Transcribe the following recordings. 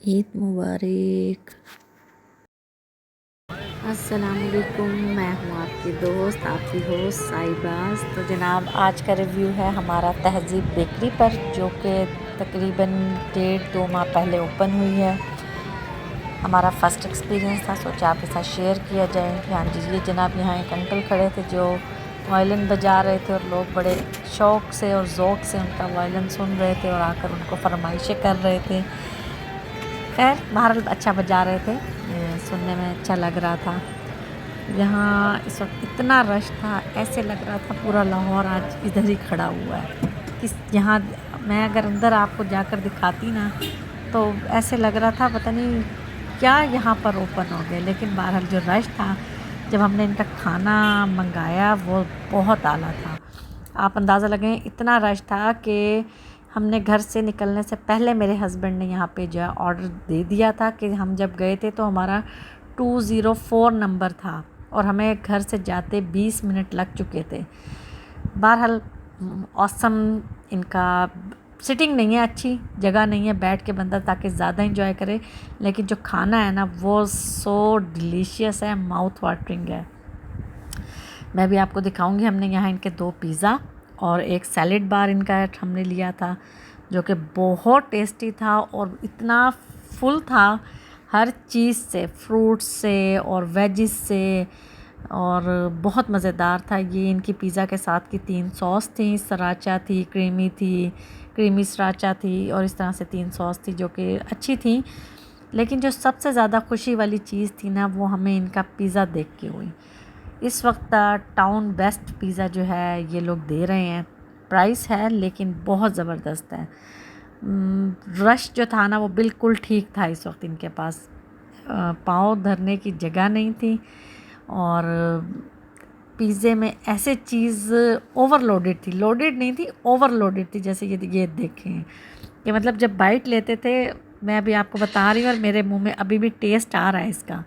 ईद मुबारक। अस्सलामुअलैकुम, मैं हूँ आपकी दोस्त, आपकी होस्ट साहिबाज। तो जनाब, आज का रिव्यू है हमारा तहज़ीब बेकरी पर, जो कि तकरीबन 1.5-2 माह पहले ओपन हुई है। हमारा फ़र्स्ट एक्सपीरियंस था, सोचा आपके साथ शेयर किया जाए। हाँ जी, ये जनाब यहाँ एक अंकल खड़े थे जो वायलिन बजा रहे थे और लोग बड़े शौक़ से और ज़ौक़ से उनका वायलिन सुन रहे थे और आकर उनको फरमाइशें कर रहे थे। खैर, बहरहाल अच्छा बजा रहे थे, सुनने में अच्छा लग रहा था। यहाँ इस वक्त इतना रश था, ऐसे लग रहा था पूरा लाहौर आज इधर ही खड़ा हुआ है। किस यहाँ मैं अगर अंदर आपको जाकर दिखाती ना, तो ऐसे लग रहा था पता नहीं क्या यहाँ पर ओपन हो गया। लेकिन बहरहाल जो रश था, जब हमने इनका खाना मंगाया वो बहुत आला था। आप अंदाज़ा लगाएं, इतना रश था कि हमने घर से निकलने से पहले मेरे हस्बैंड ने यहाँ पे जो है ऑर्डर दे दिया था कि हम जब गए थे तो हमारा 204 नंबर था और हमें घर से जाते 20 मिनट लग चुके थे। बहरहाल ऑसम, इनका सिटिंग नहीं है, अच्छी जगह नहीं है बैठ के बंदा ताकि ज़्यादा इंजॉय करे। लेकिन जो खाना है ना वो सो डिलीशियस है, माउथ वाटरिंग है। मैं भी आपको दिखाऊंगी। हमने यहाँ इनके 2 पिज़्ज़ा और एक सैलेड बार इनका हमने लिया था, जो कि बहुत टेस्टी था और इतना फुल था हर चीज़ से, फ्रूट्स से और वेजिस से, और बहुत मज़ेदार था। ये इनकी पिज़्ज़ा के साथ की 3 सॉस थी, सराचा थी, क्रीमी सराचा थी और इस तरह से 3 सॉस थी जो कि अच्छी थी। लेकिन जो सबसे ज़्यादा खुशी वाली चीज़ थी ना, वो हमें इनका पिज़्ज़ा देख के हुई। इस वक्त टाउन बेस्ट पिज़्ज़ा जो है ये लोग दे रहे हैं, प्राइस है लेकिन बहुत ज़बरदस्त है। रश जो था ना वो बिल्कुल ठीक था। इस वक्त इनके पास पाँव धरने की जगह नहीं थी और पिज़्ज़े में ऐसे चीज़ ओवरलोडेड थी, लोडेड नहीं थी, ओवरलोडेड थी। जैसे ये देखें कि मतलब जब बाइट लेते थे, मैं अभी आपको बता रही हूँ और मेरे मुंह में अभी भी टेस्ट आ रहा है इसका।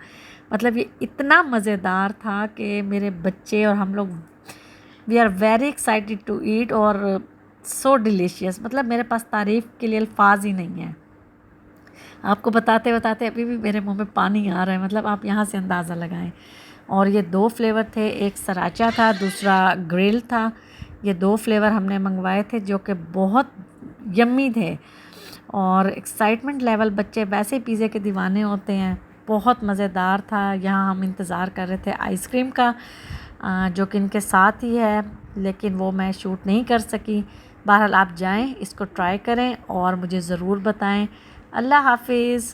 मतलब ये इतना मज़ेदार था कि मेरे बच्चे और हम लोग we are very excited to eat और सो डिलीशियस। मतलब मेरे पास तारीफ़ के लिए अल्फाज ही नहीं है। आपको बताते बताते अभी भी मेरे मुंह में पानी आ रहा है, मतलब आप यहाँ से अंदाज़ा लगाएं। और ये 2 फ्लेवर थे, एक सराचा था, दूसरा ग्रिल था। ये 2 फ्लेवर हमने मंगवाए थे जो कि बहुत यम्मी थे और एक्साइटमेंट लेवल, बच्चे वैसे ही पिज़्ज़े के दीवाने होते हैं। बहुत मज़ेदार था। यहाँ हम इंतज़ार कर रहे थे आइसक्रीम का, जो कि इनके साथ ही है, लेकिन वो मैं शूट नहीं कर सकी। बहरहाल आप जाएं, इसको ट्राई करें और मुझे ज़रूर बताएं। अल्लाह हाफिज़।